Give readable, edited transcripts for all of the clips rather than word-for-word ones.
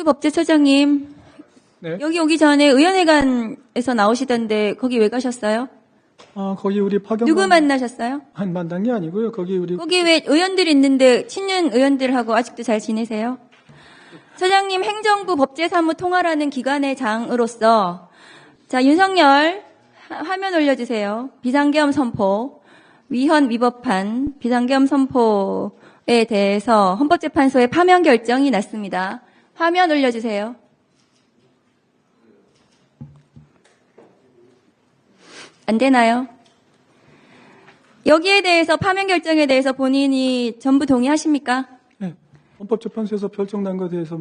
이완규 법제처장님, 네. 여기 오기 전에 의원회관에서 나오시던데 거기 왜 가셨어요? 거기 우리 파견 누구 만나셨어요? 만난 게 아니고요. 거기 왜 의원들이 있는데 친윤 의원들하고 아직도 잘 지내세요? 처장님, 행정부 법제사무 통화라는 기관의 장으로서 자, 윤석열 화면 올려주세요. 비상계엄 선포, 위헌 위법한 비상계엄 선포에 대해서 헌법재판소의 파면 결정이 났습니다. 화면 올려주세요. 안 되나요? 여기에 대해서 파면 결정에 대해서 본인이 전부 동의하십니까? 네. 헌법재판소에서 결정난 것에 대해서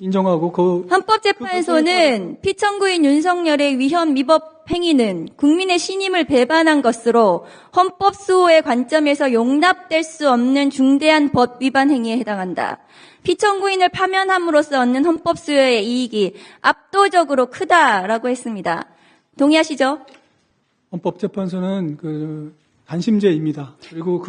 인정하고 헌법재판소는 피청구인 윤석열의 위헌 위법 행위는 국민의 신임을 배반한 것으로 헌법 수호의 관점에서 용납될 수 없는 중대한 법 위반 행위에 해당한다. 피청구인을 파면함으로써 얻는 헌법 수호의 이익이 압도적으로 크다라고 했습니다. 동의하시죠? 헌법재판소는 단심제입니다. 그리고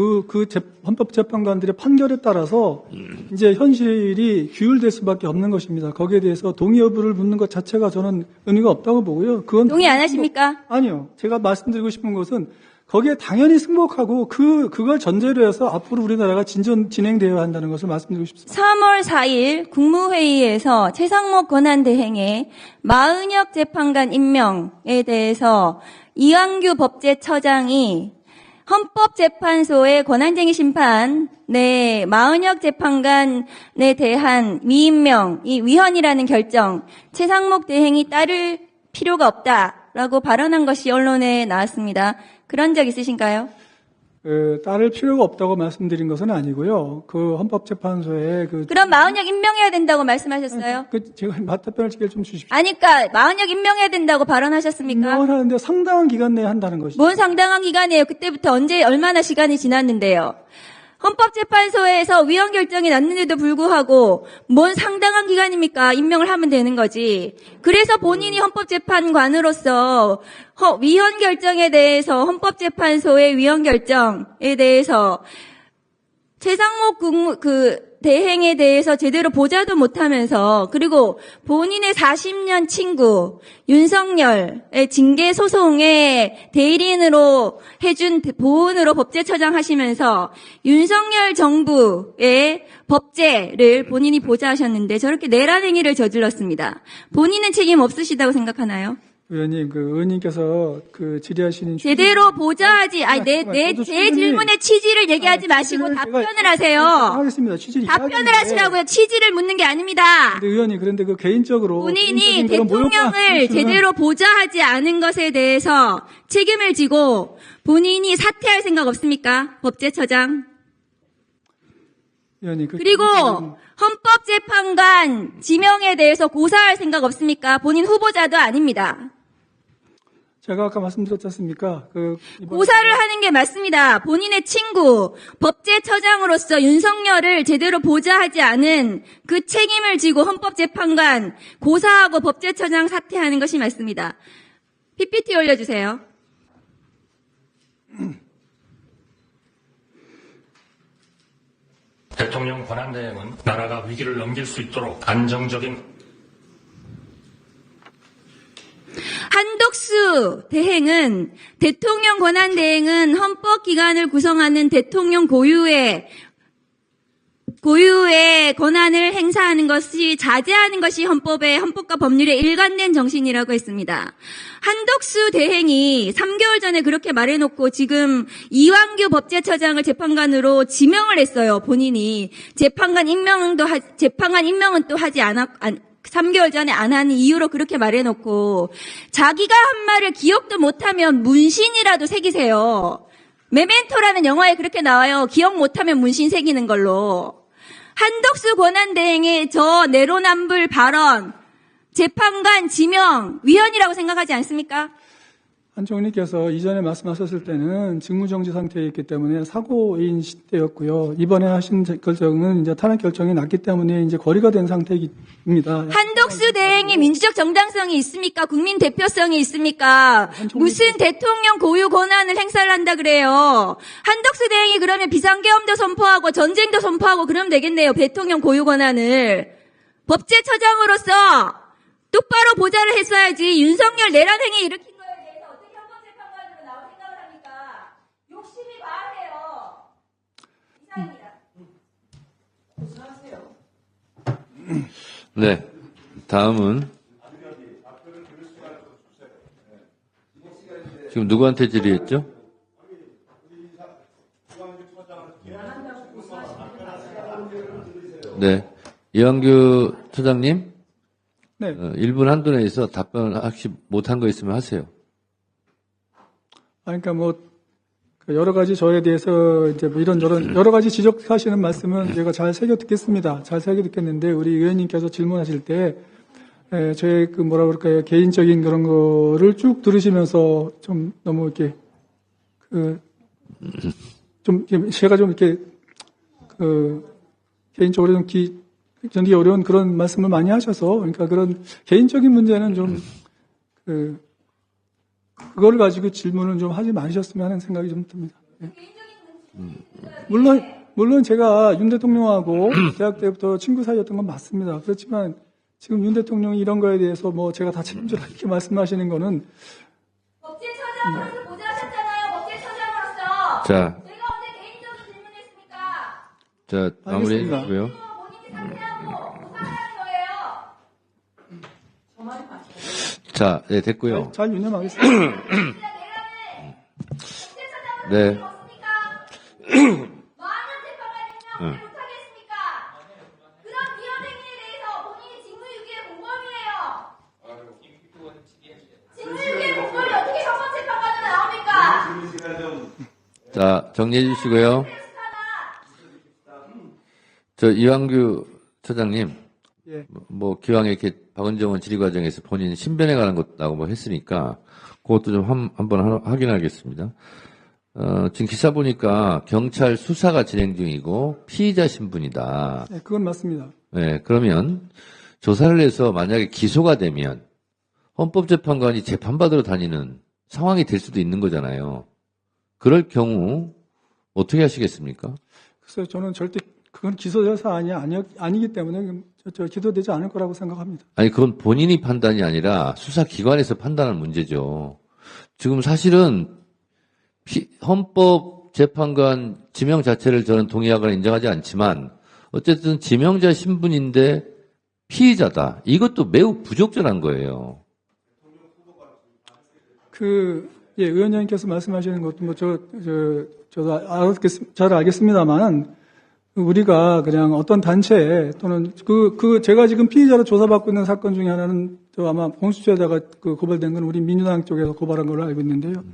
헌법재판관들의 판결에 따라서 이제 현실이 규율될 수밖에 없는 것입니다. 거기에 대해서 동의 여부를 묻는 것 자체가 저는 의미가 없다고 보고요. 그건 동의 안 하십니까? 아니요. 제가 말씀드리고 싶은 것은 거기에 당연히 승복하고 그걸 전제로 해서 앞으로 우리나라가 진행되어야 한다는 것을 말씀드리고 싶습니다. 3월 4일 국무회의에서 최상목 권한대행의 마은혁 재판관 임명에 대해서 이완규 법제처장이 헌법재판소의 권한쟁의 심판에 마은혁 재판관에 대한 미임명, 이 위헌이라는 결정, 최상목 대행이 따를 필요가 없다라고 발언한 것이 언론에 나왔습니다. 그런 적 있으신가요? 따를 필요가 없다고 말씀드린 것은 아니고요. 헌법재판소에 그럼 마은혁 임명해야 된다고 말씀하셨어요? 제가 맞답변을 좀 주십시오. 그러니까 마은혁 임명해야 된다고 발언하셨습니까? 임명을 하는데 상당한 기간 내에 한다는 것이죠. 뭔 상당한 기간이에요? 그때부터 얼마나 시간이 지났는데요? 헌법재판소에서 위헌 결정이 났는데도 불구하고 뭔 상당한 기간입니까? 임명을 하면 되는 거지. 그래서 본인이 헌법재판관으로서 위헌 결정에 대해서 헌법재판소의 위헌 결정에 대해서 최상목 대행에 대해서 제대로 보자도 못하면서 그리고 본인의 40년 친구 윤석열의 징계 소송의 대리인으로 해준 보훈으로 법제처장 하시면서 윤석열 정부의 법제를 본인이 보좌하셨는데 저렇게 내란 행위를 저질렀습니다. 본인은 책임 없으시다고 생각하나요? 의원님, 의원님께서 질의하시는 제대로 보좌하지, 제 질문의 취지를 얘기하지 마시고 답변을 하세요. 하겠습니다. 취지를 답변을 하시라고요. 취지를 묻는 게 아닙니다. 근데 의원님, 그런데 개인적으로 본인이 대통령을 제대로 보좌하지 않은 것에 대해서 책임을 지고 본인이 사퇴할 생각 없습니까? 법제처장. 의원님, 그리고 헌법재판관 지명에 대해서 고사할 생각 없습니까? 본인 후보자도 아닙니다. 제가 아까 말씀드렸지 않습니까? 고사를 하는 게 맞습니다. 본인의 친구, 법제처장으로서 윤석열을 제대로 보좌하지 않은 그 책임을 지고 헌법재판관 고사하고 법제처장 사퇴하는 것이 맞습니다. PPT 올려주세요. 대통령 권한대행은 나라가 위기를 넘길 수 있도록 안정적인 한덕수 대행은 대통령 권한대행은 헌법기관을 구성하는 대통령 고유의 권한을 행사하는 것이 자제하는 것이 헌법과 법률의 일관된 정신이라고 했습니다. 한덕수 대행이 3개월 전에 그렇게 말해놓고 지금 이완규 법제처장을 재판관으로 지명을 했어요. 본인이 재판관 임명은 또 하지 않았. 3개월 전에 안 하는 이유로 그렇게 말해놓고 자기가 한 말을 기억도 못하면 문신이라도 새기세요. 메멘토라는 영화에 그렇게 나와요. 기억 못하면 문신 새기는 걸로. 한덕수 권한대행의 저 내로남불 발언, 재판관 지명 위헌이라고 생각하지 않습니까? 한 총리께서 이전에 말씀하셨을 때는 직무정지 상태에 있기 때문에 사고인 시대였고요. 이번에 하신 결정은 이제 탄핵 결정이 났기 때문에 이제 거리가 된 상태입니다. 한덕수 대행이 민주적 정당성이 있습니까? 국민 대표성이 있습니까? 무슨 대통령 고유 권한을 행사를 한다 그래요. 한덕수 대행이 그러면 비상계엄도 선포하고 전쟁도 선포하고 그러면 되겠네요. 대통령 고유 권한을. 법제처장으로서 똑바로 보좌를 했어야지 윤석열 내란 행위 일으킨 거에 대해서 어떻게 헌법재판관으로 나올 생각을 합니까? 욕심이 과하세요. 이상입니다. 네. 다음은 지금 누구한테 질의했죠? 네. 이완규 처장님, 네. 1분 한도 내에서 답변 혹시 못한 거 있으면 하세요. 그러니까 뭐 여러 가지 저에 대해서 이제 뭐 이런저런 여러 가지 지적하시는 말씀은 제가 잘 새겨 듣겠습니다. 잘 새겨 듣겠는데 우리 의원님께서 질문하실 때 저의 그 뭐라 그럴까요 개인적인 그런 거를 쭉 들으시면서 좀 너무 이렇게 좀 제가 좀 이렇게 개인적으로 좀 견디기 어려운 그런 말씀을 많이 하셔서 그러니까 그런 개인적인 문제는 좀 그걸 가지고 질문을 좀 하지 마셨으면 하는 생각이 좀 듭니다. 예. 물론 제가 윤 대통령하고 대학 때부터 친구 사이였던 건 맞습니다. 그렇지만 지금 윤 대통령이 이런 거에 대해서 뭐 제가 다 책임져라 이렇게 말씀하시는 거는 법제처장으로서 보좌하셨잖아요. 법제처장으로서. 자, 제가 언제 개인적으로 질문했습니까? 자, 마무리 알겠습니다. 해주고요. 본인이 사퇴하고 무사하는 거예요. 자, 네, 됐고요. 잘 유념하겠습니다. 네. 많은 재판관이면 못하겠습니까? 그런 위헌 행위에 대해서 본인이 직무유기의 공범이에요. 직무유기의 공범이 어떻게 헌법재판관으로 나옵니까? 자, 정리해 주시고요. 저 이완규 처장님, 예. 뭐 기왕에 이렇게 박은정원 질의 과정에서 본인 신변에 관한 것다고 뭐 했으니까 그것도 좀 한번 확인하겠습니다. 지금 기사 보니까 경찰 수사가 진행 중이고 피의자 신분이다. 네, 그건 맞습니다. 네, 그러면 조사를 해서 만약에 기소가 되면 헌법재판관이 재판받으러 다니는 상황이 될 수도 있는 거잖아요. 그럴 경우 어떻게 하시겠습니까? 그래서 저는 절대 그건 기소 사안이 아니기 때문에 기소되지 않을 거라고 생각합니다. 아니, 그건 본인이 판단이 아니라 수사기관에서 판단하는 문제죠. 지금 사실은 헌법재판관 지명 자체를 저는 동의하거나 인정하지 않지만 어쨌든 지명자 신분인데 피의자다. 이것도 매우 부적절한 거예요. 예, 의원님께서 말씀하시는 것도 뭐 저도 잘 알겠습니다만 우리가 그냥 어떤 단체 또는 제가 지금 피의자로 조사받고 있는 사건 중에 하나는 아마 공수처에다가 고발된 건 우리 민주당 쪽에서 고발한 걸로 알고 있는데요.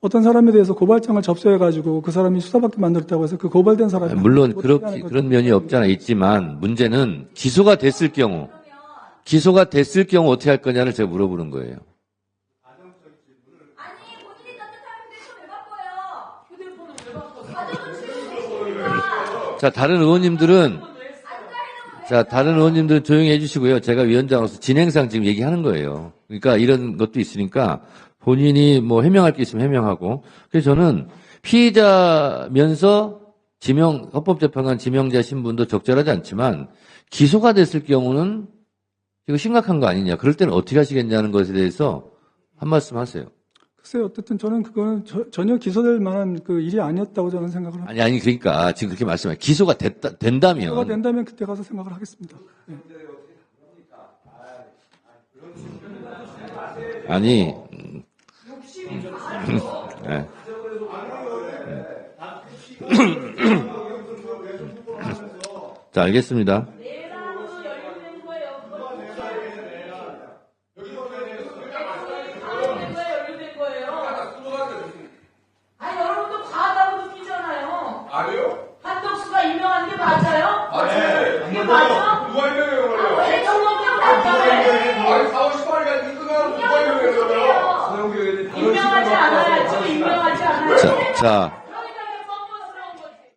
어떤 사람에 대해서 고발장을 접수해가지고 그 사람이 수사받게 만들었다고 해서 그 고발된 사람이 물론 그런 면이 없지 않아 있지만 문제는 기소가 됐을 경우 어떻게 할 거냐를 제가 물어보는 거예요. 아니, 본인이 떳떳하면 휴대폰을 왜 바꿔요? 가족은 출근되시니까. 자, 다른 의원님들은 조용히 해주시고요. 제가 위원장으로서 진행상 지금 얘기하는 거예요. 그러니까 이런 것도 있으니까 본인이 뭐 해명할 게 있으면 해명하고. 그래서 저는 피의자면서 헌법재판관 지명자 신분도 적절하지 않지만 기소가 됐을 경우는 이거 심각한 거 아니냐. 그럴 때는 어떻게 하시겠냐는 것에 대해서 한 말씀 하세요. 글쎄요, 어쨌든 저는 그거는 전혀 기소될 만한 그 일이 아니었다고 저는 생각을 합니다. 아니, 그러니까 지금 그렇게 말씀해요. 기소가 된다면. 기소가 된다면 그때 가서 생각을 하겠습니다. 예. 아니, 네. 자, 알겠습니다. 아니, 여러분도 과하다고 느끼잖아요. 아니요? 한덕수가 유명한 게 맞아요? 아니, 이게 맞아? 누가 유명해요, 그래요? 대통령령 답변을 아니, 4월 18일까지 끝나면 누가 유명해요, 그래요? 유명하지 않아요. 유명하지 않아요. 자,